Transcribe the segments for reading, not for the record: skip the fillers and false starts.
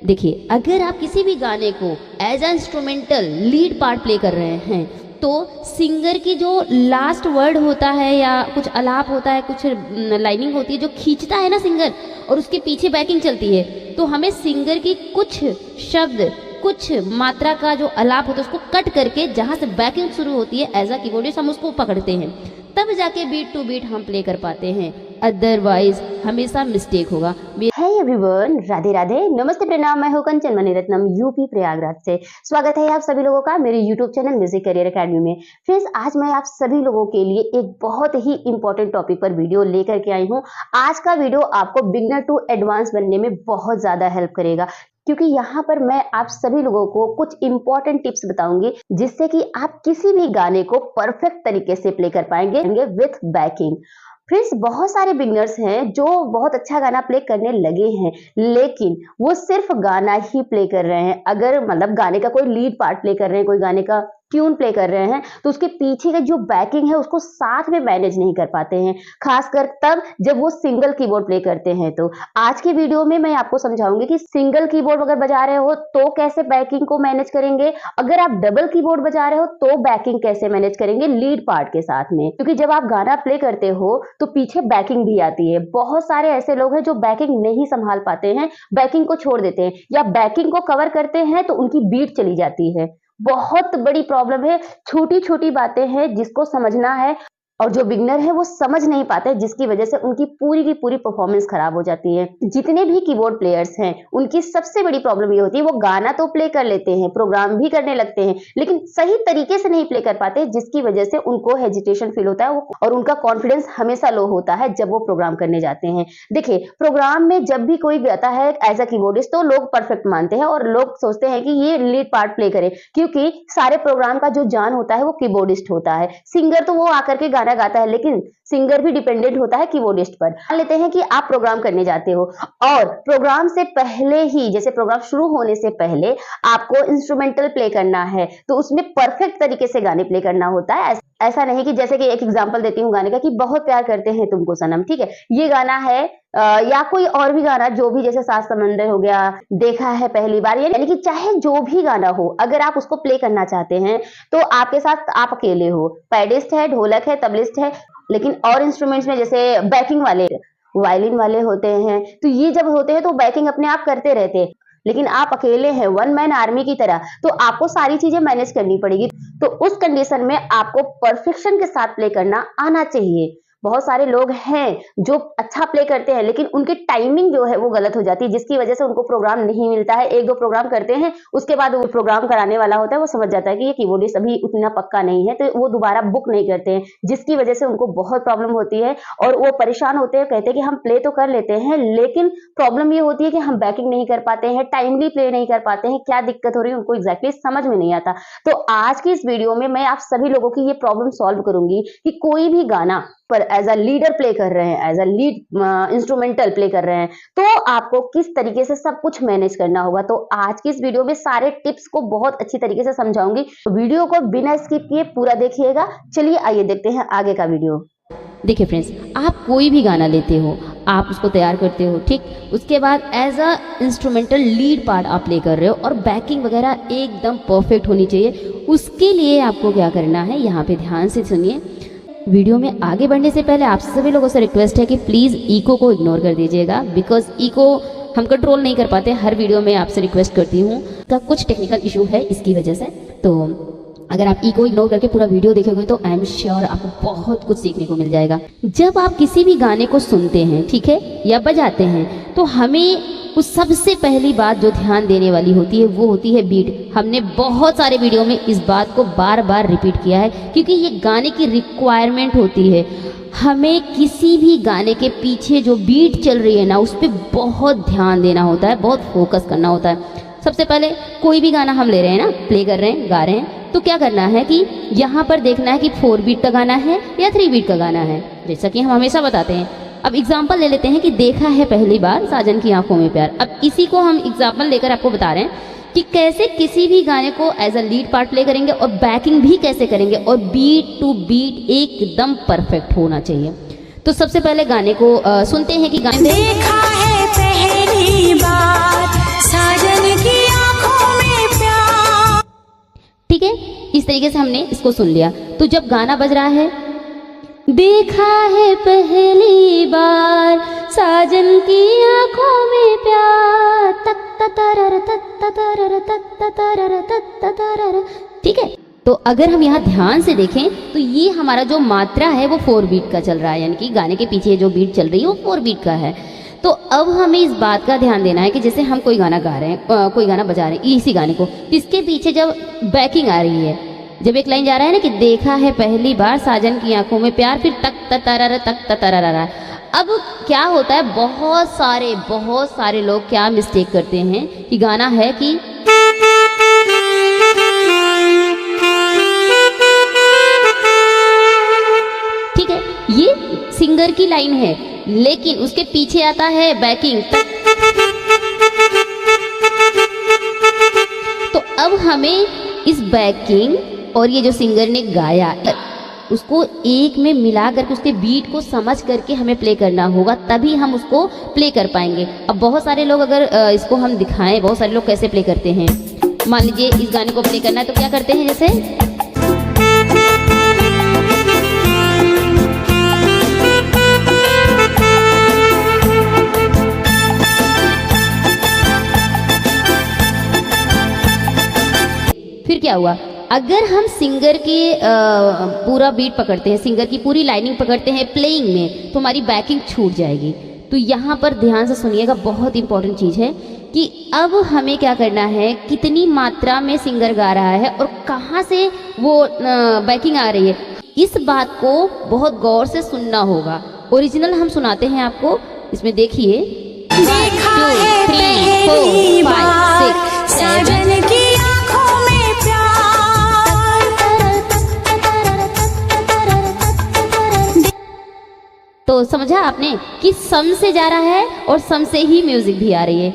देखिए, अगर आप किसी भी गाने को as a instrumental lead part play कर रहे हैं तो सिंगर की जो लास्ट वर्ड होता है या कुछ अलाप होता है, कुछ लाइनिंग होती है जो खींचता है ना सिंगर, और उसके पीछे बैकिंग चलती है, तो हमें सिंगर की कुछ शब्द, कुछ मात्रा का जो अलाप होता है उसको कट करके जहाँ से बैकिंग शुरू होती है एज अ कीबोर्डिस्ट हम उसको पकड़ते हैं, तब जाके बीट टू बीट हम प्ले कर पाते हैं, अदरवाइज हमेशा मिस्टेक होगा। हाय एवरीवन, राधे राधे, नमस्ते, प्रणाम। मैं हूं कंचन मणिरत्नम, यूपी प्रयागराज से। स्वागत है आप सभी लोगों का मेरे YouTube channel music career academy में। फ्रेंड्स, आज मैं आप सभी लोगों के लिए एक बहुत ही इंपॉर्टेंट टॉपिक पर वीडियो लेकर के आई हूं। आज का वीडियो आपको बिगनर टू एडवांस बनने में बहुत ज्यादा हेल्प करेगा, क्योंकि यहाँ पर मैं आप सभी लोगों को कुछ इंपॉर्टेंट टिप्स बताऊंगी जिससे कि आप किसी भी गाने को परफेक्ट तरीके से प्ले कर पाएंगे विथ बैकिंग। फ्रेंड्स, बहुत सारे बिगनर्स हैं जो बहुत अच्छा गाना प्ले करने लगे हैं, लेकिन वो सिर्फ गाना ही प्ले कर रहे हैं। अगर मतलब गाने का कोई लीड पार्ट प्ले कर रहे हैं, कोई गाने का ट्यून प्ले कर रहे हैं, तो उसके पीछे का जो बैकिंग है उसको साथ में मैनेज नहीं कर पाते हैं, खासकर तब जब वो सिंगल कीबोर्ड प्ले करते हैं। तो आज की वीडियो में मैं आपको समझाऊंगी कि सिंगल कीबोर्ड अगर बजा रहे हो तो कैसे बैकिंग को मैनेज करेंगे, अगर आप डबल कीबोर्ड बजा रहे हो तो बैकिंग कैसे मैनेज करेंगे लीड पार्ट के साथ में। क्योंकि जब आप गाना प्ले करते हो तो पीछे बैकिंग भी आती है। बहुत सारे ऐसे लोग हैं जो बैकिंग नहीं संभाल पाते हैं, बैकिंग को छोड़ देते हैं, या बैकिंग को कवर करते हैं तो उनकी बीट चली जाती है। बहुत बड़ी प्रॉब्लम है। छोटी छोटी बातें हैं जिसको समझना है, और जो बिगनर है वो समझ नहीं पाते, जिसकी वजह से उनकी पूरी की पूरी परफॉर्मेंस खराब हो जाती है। जितने भी कीबोर्ड प्लेयर्स हैं उनकी सबसे बड़ी प्रॉब्लम ये होती है, वो गाना तो प्ले कर लेते हैं, प्रोग्राम भी करने लगते हैं, लेकिन सही तरीके से नहीं प्ले कर पाते, जिसकी वजह से उनको हेजिटेशन फील होता है और उनका कॉन्फिडेंस हमेशा लो होता है जब वो प्रोग्राम करने जाते हैं। देखिए, प्रोग्राम में जब भी कोई गाता है एज अ कीबोर्डिस्ट तो लोग परफेक्ट मानते हैं और लोग सोचते हैं कि ये लीड पार्ट प्ले करे, क्योंकि सारे प्रोग्राम का जो जान होता है वो कीबोर्डिस्ट होता है। सिंगर तो वो आकर के गाना गाता है, लेकिन सिंगर भी डिपेंडेंट होता है कीबोर्डिस्ट पर। मान लेते हैं कि आप प्रोग्राम करने जाते हो और प्रोग्राम से पहले ही, जैसे प्रोग्राम शुरू होने से पहले आपको इंस्ट्रूमेंटल प्ले करना है, तो उसमें परफेक्ट तरीके से गाने प्ले करना होता है। ऐसा नहीं कि, जैसे कि एक एग्जांपल देती हूँ गाने का, कि बहुत प्यार करते हैं तुमको सनम, ठीक है, ये गाना है, या कोई और भी गाना जो भी, जैसे सात समंदर हो गया, देखा है पहली बार, यानी कि चाहे जो भी गाना हो, अगर आप उसको प्ले करना चाहते हैं तो आपके साथ आप अकेले हो, पैडिस्ट है, ढोलक है, तबलिस्ट है, लेकिन और इंस्ट्रूमेंट्स में जैसे बैकिंग वाले वायलिन वाले होते हैं, तो ये जब होते हैं तो बैकिंग अपने आप करते रहते हैं, लेकिन आप अकेले हैं, वन मैन आर्मी की तरह, तो आपको सारी चीजें मैनेज करनी पड़ेगी। तो उस कंडीशन में आपको परफेक्शन के साथ प्ले करना आना चाहिए। बहुत सारे लोग हैं जो अच्छा प्ले करते हैं, लेकिन उनकी टाइमिंग जो है वो गलत हो जाती है, जिसकी वजह से उनको प्रोग्राम नहीं मिलता है। एक दो प्रोग्राम करते हैं, उसके बाद वो प्रोग्राम कराने वाला होता है वो समझ जाता है कि ये कीबोर्डिस्ट अभी उतना पक्का नहीं है, तो वो दोबारा बुक नहीं करते हैं, जिसकी वजह से उनको बहुत प्रॉब्लम होती है और वो परेशान होते हैं। कहते हैं कि हम प्ले तो कर लेते हैं, लेकिन प्रॉब्लम ये होती है कि हम बैकिंग नहीं कर पाते हैं, टाइमली प्ले नहीं कर पाते हैं। क्या दिक्कत हो रही है उनको एग्जैक्टली समझ में नहीं आता। तो आज की इस वीडियो में मैं आप सभी लोगों की ये प्रॉब्लम सॉल्व करूंगी कि कोई भी गाना पर एज अ लीडर प्ले कर रहे हैं, as a lead instrumental play कर रहे हैं, तो आपको किस तरीके से सब कुछ मैनेज करना होगा। तो आज की इस वीडियो में सारे टिप्स को बहुत अच्छी तरीके से समझाऊंगी, तो वीडियो को बिना स्किप किए पूरा देखिएगा। चलिए आइए देखते हैं आगे का वीडियो। देखिए फ्रेंड्स, आप कोई भी गाना लेते हो, आप उसको तैयार करते हो, ठीक, उसके बाद as a instrumental lead part आप प्ले कर रहे हो और बैकिंग वगैरह एकदम परफेक्ट होनी चाहिए। उसके लिए आपको क्या करना है, यहाँ पे ध्यान से सुनिए। वीडियो में आगे बढ़ने से पहले आप सभी लोगों से रिक्वेस्ट है कि प्लीज़ इको को इग्नोर कर दीजिएगा, बिकॉज इको हम कंट्रोल नहीं कर पाते। हर वीडियो में आपसे रिक्वेस्ट करती हूँ, का कुछ टेक्निकल इशू है इसकी वजह से। तो अगर आप इको इग्नोर करके पूरा वीडियो देखोगे तो आई एम श्योर आपको बहुत कुछ सीखने को मिल जाएगा। जब आप किसी भी गाने को सुनते हैं, ठीक है, या बजाते हैं, तो हमें उस सबसे पहली बात जो ध्यान देने वाली होती है वो होती है बीट। हमने बहुत सारे वीडियो में इस बात को बार बार रिपीट किया है, क्योंकि ये गाने की रिक्वायरमेंट होती है। हमें किसी भी गाने के पीछे जो बीट चल रही है ना, उस पर बहुत ध्यान देना होता है, बहुत फोकस करना होता है। सबसे पहले कोई भी गाना हम ले रहे हैं ना, प्ले कर रहे हैं, गा रहे हैं, तो क्या करना है कि यहाँ पर देखना है कि 4 बीट का गाना है या 3 बीट का गाना है, जैसा कि हम हमेशा बताते हैं। अब एग्जाम्पल ले लेते हैं कि देखा है पहली बार साजन की आंखों में प्यार। अब इसी को हम एग्जाम्पल लेकर आपको बता रहे हैं कि कैसे किसी भी गाने को as a lead part play करेंगे और बैकिंग भी कैसे करेंगे, और बीट टू बीट एकदम परफेक्ट होना चाहिए। तो सबसे पहले गाने को सुनते हैं कि गाने देखा है पहली बार साजन इस तरीके से हमने इसको सुन लिया। तो जब गाना बज रहा है, देखा है पहली बार साजन की आंखों में प्यार, तक तरर तत तरर तत तरर तत तरर, ठीक है। तो अगर हम यहाँ ध्यान से देखें तो ये हमारा जो मात्रा है वो 4 बीट का चल रहा है, यानी कि गाने के पीछे जो बीट चल रही है वो 4 बीट का है। तो अब हमें इस बात का ध्यान देना है कि जैसे हम कोई गाना गा रहे हैं, कोई गाना बजा रहे हैं, इसी गाने को, इसके पीछे जब बैकिंग आ रही है, जब एक लाइन जा रहा है ना कि देखा है पहली बार साजन की आंखों में प्यार, फिर तक तरर, अब क्या होता है, बहुत सारे लोग क्या मिस्टेक करते हैं कि गाना है कि ठीक है, ये सिंगर की लाइन है, लेकिन उसके पीछे आता है बैकिंग। तो अब हमें इस बैकिंग और ये जो सिंगर ने गाया उसको एक में मिला करके उसके बीट को समझ करके हमें प्ले करना होगा, तभी हम उसको प्ले कर पाएंगे। अब बहुत सारे लोग अगर इसको हम दिखाएं, बहुत सारे लोग कैसे प्ले करते हैं, मान लीजिए इस गाने को प्ले करना है तो क्या करते हैं, जैसे फिर क्या हुआ, अगर हम सिंगर के पूरा बीट पकड़ते हैं, सिंगर की पूरी लाइनिंग पकड़ते हैं प्लेइंग में, तो हमारी बैकिंग छूट जाएगी। तो यहाँ पर ध्यान से सुनिएगा, बहुत इंपॉर्टेंट चीज़ है कि अब हमें क्या करना है, कितनी मात्रा में सिंगर गा रहा है और कहाँ से वो बैकिंग आ रही है, इस बात को बहुत गौर से सुनना होगा। ओरिजिनल हम सुनाते हैं आपको, इसमें देखिए 1 2 3 4 5 6 7 तो समझा आपने कि सम से जा रहा है और सम से ही म्यूजिक भी आ रही है।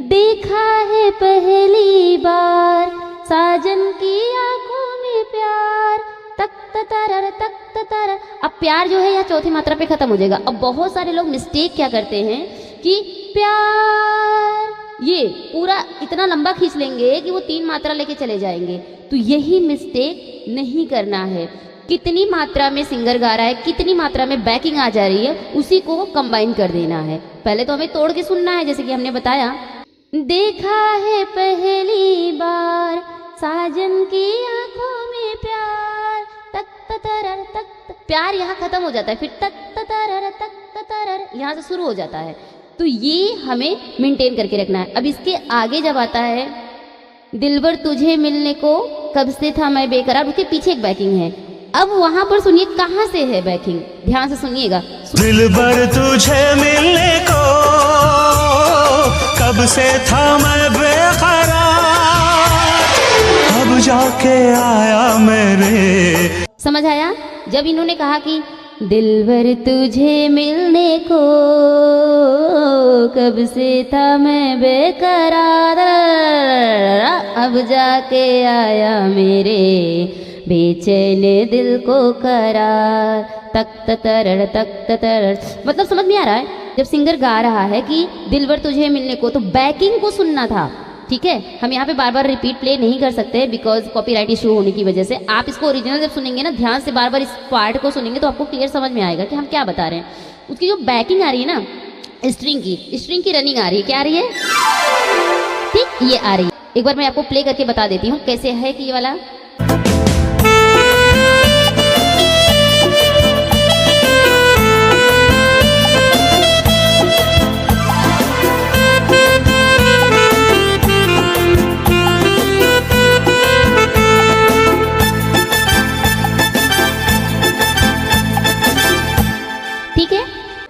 देखा है पहली बार साजन की आंखों में प्यार, तक तरर। अब प्यार जो है यहाँ चौथी मात्रा पे खत्म हो जाएगा। अब बहुत सारे लोग मिस्टेक क्या करते हैं कि प्यार ये पूरा इतना लंबा खींच लेंगे कि वो 3 मात्रा लेके चले जाएंगे। तो यही मिस्टेक नहीं करना है। कितनी मात्रा में सिंगर गा रहा है, कितनी मात्रा में बैकिंग आ जा रही है, उसी को कंबाइन कर देना है। पहले तो हमें तोड़ के सुनना है, जैसे कि हमने बताया, देखा है पहली बार साजन की आंखों में प्यार, तक तरर तक, प्यार यहाँ खत्म हो जाता है, फिर तक तरर यहाँ से शुरू हो जाता है। तो ये हमें मेंटेन करके रखना है। अब इसके आगे जब आता है, दिलबर तुझे मिलने को कब से था मैं बेकरार, उसके पीछे एक बैकिंग है। अब वहां पर सुनिए कहां से है बैकिंग, ध्यान से सुनिएगा। दिलबर तुझे मिलने को कब से था मैं बेकरार, अब जाके आया मेरे। समझ आया? जब इन्होंने कहा कि दिलबर तुझे मिलने को कब से था मैं बेकरार, अब जाके आया मेरे बेचैन दिल को करार, तक तरर। मतलब समझ में आ रहा है, जब सिंगर गा रहा है कि दिलबर तुझे मिलने को, तो बैकिंग को सुनना था। ठीक है, हम यहाँ पे बार बार रिपीट प्ले नहीं कर सकते बिकॉज कॉपीराइट इशू होने की वजह से। आप इसको ओरिजिनल जब सुनेंगे ना, ध्यान से बार बार इस पार्ट को सुनेंगे तो आपको क्लियर समझ में आएगा कि हम क्या बता रहे हैं। उसकी जो बैकिंग आ रही है ना, स्ट्रिंग की रनिंग आ रही है, क्या आ रही है, ठीक, ये आ रही है। एक बार मैं आपको प्ले करके बता देती हूँ कैसे है कि ये वाला।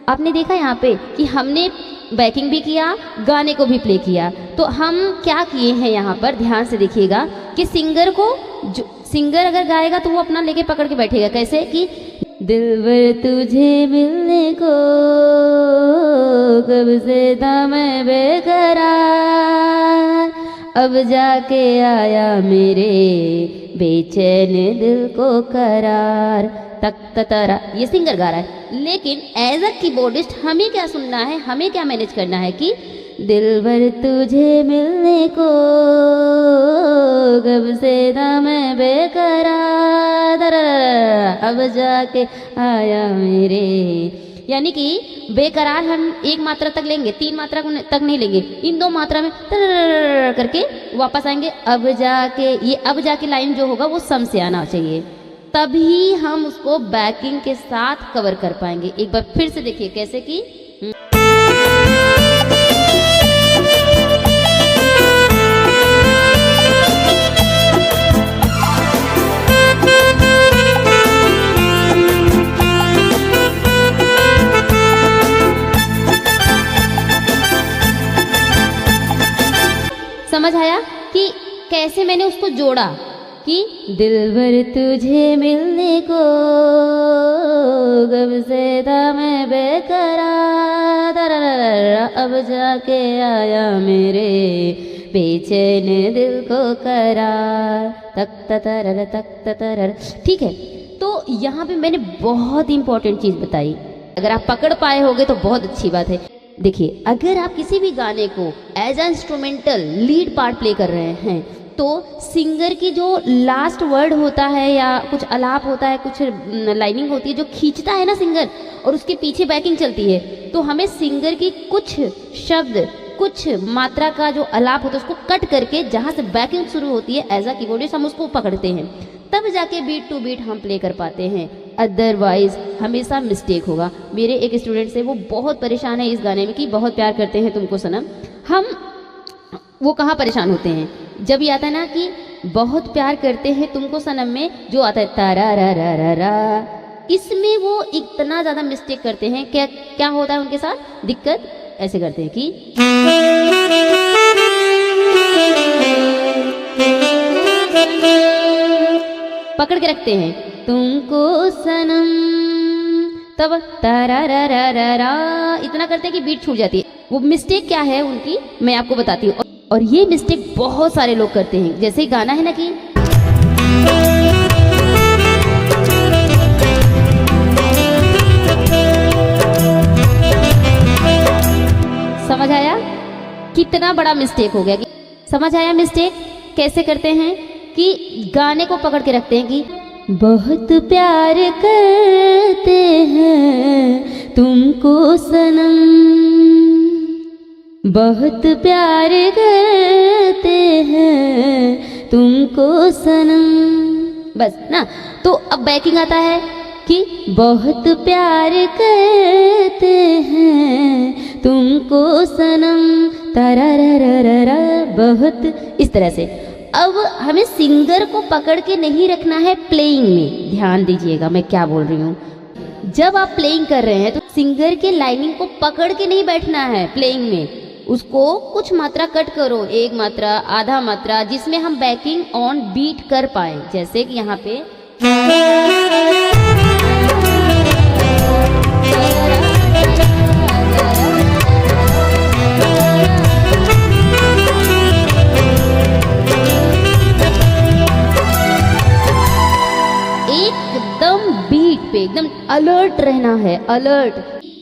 आपने देखा यहाँ पे कि हमने बैकिंग भी किया, गाने को भी प्ले किया। तो हम क्या किए हैं यहाँ पर, ध्यान से देखिएगा कि सिंगर को, जो सिंगर अगर गाएगा तो वो अपना लेके पकड़ के बैठेगा, कैसे कि दिलबर तुझे मिलने को कब से था मैं बेकरार, अब जाके आया मेरे बेचैन दिल को करार, तक तरा। ये सिंगर गा रहा है, लेकिन एज अ कीबोर्डिस्ट हमें क्या सुनना है, हमें क्या मैनेज करना है कि दिलबर तुझे मिलने को कब से था मैं बेकरार, अब जाके आया मेरे। यानी कि बेकरार हम एक मात्रा तक लेंगे, 3 मात्रा तक नहीं लेंगे, इन 2 मात्रा में करके वापस आएंगे। अब जाके, ये अब जाके लाइन जो होगा वो सम से आना चाहिए, तभी हम उसको बैकिंग के साथ कवर कर पाएंगे। एक बार फिर से देखिए कैसे कि समझ आया कि कैसे मैंने उसको जोड़ा कि दिलबर तुझे मिलने को कब से था मैं बेकरार, अब जाके आया मेरे बेचैन दिल को करार, तक ततर। ठीक है, तो यहाँ पे मैंने बहुत इंपॉर्टेंट चीज़ बताई, अगर आप पकड़ पाए होगे तो बहुत अच्छी बात है। देखिए, अगर आप किसी भी गाने को as a instrumental lead part play कर रहे हैं तो सिंगर की जो लास्ट वर्ड होता है या कुछ अलाप होता है, कुछ लाइनिंग होती है जो खींचता है ना सिंगर, और उसके पीछे बैकिंग चलती है, तो हमें सिंगर की कुछ शब्द, कुछ मात्रा का जो अलाप होता है उसको कट करके जहाँ से बैकिंग शुरू होती है एज अ कीबोर्डिस्ट हम उसको पकड़ते हैं, तब जाके बीट टू बीट हम प्ले कर पाते हैं। अदरवाइज हमेशा मिस्टेक होगा। मेरे एक स्टूडेंट से, वो बहुत परेशान है इस गाने में कि बहुत प्यार करते हैं तुमको सनम। हम वो कहाँ परेशान होते हैं, जब ये आता है ना कि बहुत प्यार करते हैं तुमको सनम में जो आता है तारा रा रा रा रा, इसमें वो इतना ज़्यादा मिस्टेक करते हैं। क्या होता है उनके साथ दिक्कत, ऐसे करते हैं कि पकड़ के रखते हैं तुमको सनम, तब तारा रा रा रा रा इतना करते हैं कि बीट छूट जाती है। वो मिस्टेक क्या है उनकी मैं आपको बताती हूँ, और ये मिस्टेक बहुत सारे लोग करते हैं। जैसे गाना है ना कि समझ आया कितना बड़ा मिस्टेक हो गया। समझ आया मिस्टेक कैसे करते हैं कि गाने को पकड़ के रखते हैं कि बहुत प्यार करते हैं तुमको सनम, बहुत प्यार करते हैं तुमको सनम, बस ना। तो अब बैकिंग आता है कि बहुत प्यार करते हैं तुमको सनम, तरररररर, बहुत, इस तरह से। अब हमें सिंगर को पकड़ के नहीं रखना है प्लेइंग में, ध्यान दीजिएगा मैं क्या बोल रही हूँ। जब आप प्लेइंग कर रहे हैं तो सिंगर के लाइनिंग को पकड़ के नहीं बैठना है प्लेइंग में, उसको कुछ मात्रा कट करो, 1 मात्रा, आधा मात्रा, जिसमें हम बैकिंग ऑन बीट कर पाए। जैसे कि यहाँ पे एकदम बीट पे एकदम अलर्ट रहना है, अलर्ट।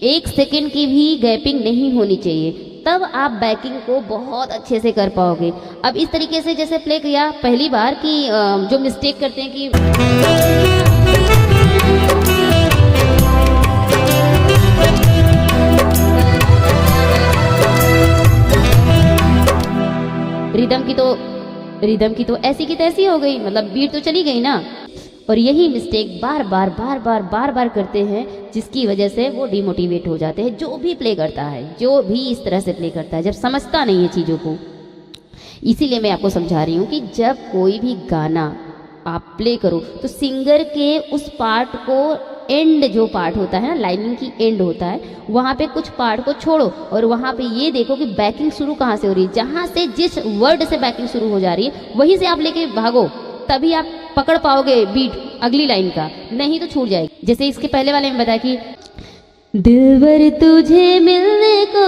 1 सेकेंड की भी गैपिंग नहीं होनी चाहिए, तब आप बैकिंग को बहुत अच्छे से कर पाओगे। अब इस तरीके से जैसे प्ले किया पहली बार कि जो मिस्टेक करते हैं कि रिदम की तो ऐसी की तैसी हो गई, मतलब बीट तो चली गई ना। और यही मिस्टेक बार बार करते हैं, जिसकी वजह से वो डिमोटिवेट हो जाते हैं। जो भी प्ले करता है, जो भी इस तरह से प्ले करता है, जब समझता नहीं है चीज़ों को। इसीलिए मैं आपको समझा रही हूँ कि जब कोई भी गाना आप प्ले करो तो सिंगर के उस पार्ट को, एंड जो पार्ट होता है ना, लाइनिंग की एंड होता है, वहाँ पे कुछ पार्ट को छोड़ो और वहाँ पे ये देखो कि बैकिंग शुरू कहाँ से हो रही है। जहाँ से, जिस वर्ड से बैकिंग शुरू हो जा रही है वहीं से आप लेके भागो, तभी आप पकड़ पाओगे बीट अगली लाइन का, नहीं तो छूट जाएगी। जैसे इसके पहले वाले में बताया कि दिलबर तुझे मिलने को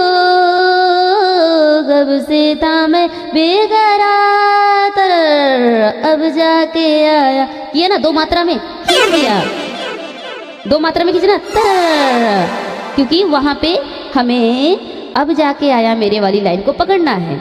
कब से था मैं बेकरार, अब जाके आया, किया ना 2 मात्रा में खींच दिया, 2 मात्रा में खींचना, क्योंकि वहां पे हमें अब जाके आया मेरे वाली लाइन को पकड़ना है।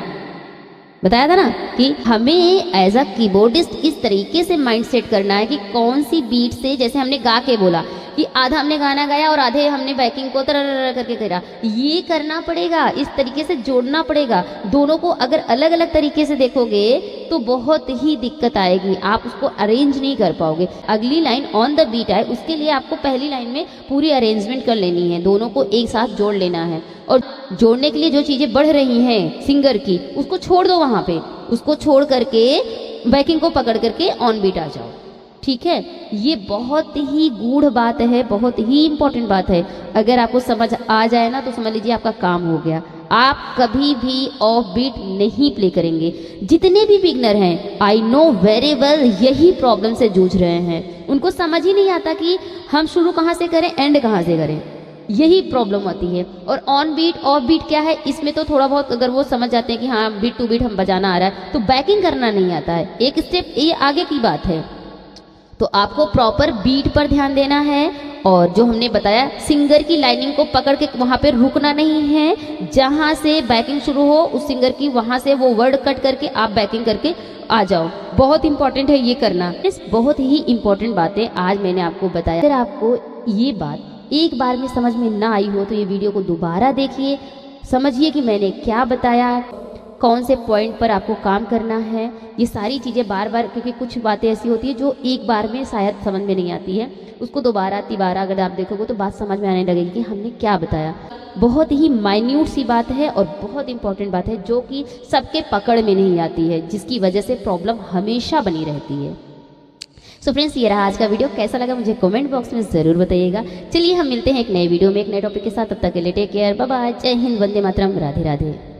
बताया था ना कि हमें एज अ कीबोर्डिस्ट इस तरीके से माइंड सेट करना है कि कौन सी बीट से, जैसे हमने गा के बोला कि आधा हमने गाना गाया और आधे हमने बैकिंग को तरर करके करा, ये करना पड़ेगा, इस तरीके से जोड़ना पड़ेगा। दोनों को अगर अलग अलग तरीके से देखोगे तो बहुत ही दिक्कत आएगी, आप उसको अरेंज नहीं कर पाओगे। अगली लाइन ऑन द बीट आए उसके लिए आपको पहली लाइन में पूरी अरेंजमेंट कर लेनी है, दोनों को एक साथ जोड़ लेना है। और जोड़ने के लिए जो चीज़ें बढ़ रही हैं सिंगर की, उसको छोड़ दो वहाँ पे, उसको छोड़ करके बैकिंग को पकड़ करके ऑन बीट आ जाओ। ठीक है, ये बहुत ही गूढ़ बात है, बहुत ही इंपॉर्टेंट बात है। अगर आपको समझ आ जाए ना तो समझ लीजिए आपका काम हो गया। आप कभी भी ऑफ बीट नहीं प्ले करेंगे। जितने भी बिगनर हैं, आई नो वेरी वेल, यही प्रॉब्लम से जूझ रहे हैं। उनको समझ ही नहीं आता कि हम शुरू कहाँ से करें, एंड कहाँ से करें, यही प्रॉब्लम आती है। और ऑन बीट ऑफ बीट क्या है, इसमें तो थोड़ा बहुत अगर वो समझ जाते हैं कि हाँ बीट टू बीट हम बजाना आ रहा है, तो बैकिंग करना नहीं आता है। एक स्टेप ये आगे की बात है। तो आपको प्रॉपर बीट पर ध्यान देना है, और जो हमने बताया सिंगर की लाइनिंग को पकड़ के वहाँ पे रुकना नहीं है। जहाँ से बैकिंग शुरू हो उस सिंगर की, वहाँ से वो वर्ड कट करके आप बैकिंग करके आ जाओ। बहुत इंपॉर्टेंट है ये करना। इस बहुत ही इंपॉर्टेंट बातें आज मैंने आपको बताया। अगर आपको ये बात एक बार में समझ में ना आई हो तो ये वीडियो को दोबारा देखिए, समझिए कि मैंने क्या बताया, कौन से पॉइंट पर आपको काम करना है। ये सारी चीज़ें बार बार, क्योंकि कुछ बातें ऐसी होती है जो एक बार में शायद समझ में नहीं आती है, उसको दोबारा तिबारा अगर आप देखोगे तो बात समझ में आने लगेगी कि हमने क्या बताया। बहुत ही माइन्यूट सी बात है और बहुत इंपॉर्टेंट बात है, जो कि सबके पकड़ में नहीं आती है, जिसकी वजह से प्रॉब्लम हमेशा बनी रहती है। सो फ्रेंड्स, ये रहा आज का वीडियो। कैसा लगा मुझे कमेंट बॉक्स में ज़रूर बताइएगा। चलिए हम मिलते हैं एक नए वीडियो में एक नए टॉपिक के साथ। तब तक के लिए टेक केयर, बाय बाय, जय हिंद, वंदे मातरम, राधे राधे।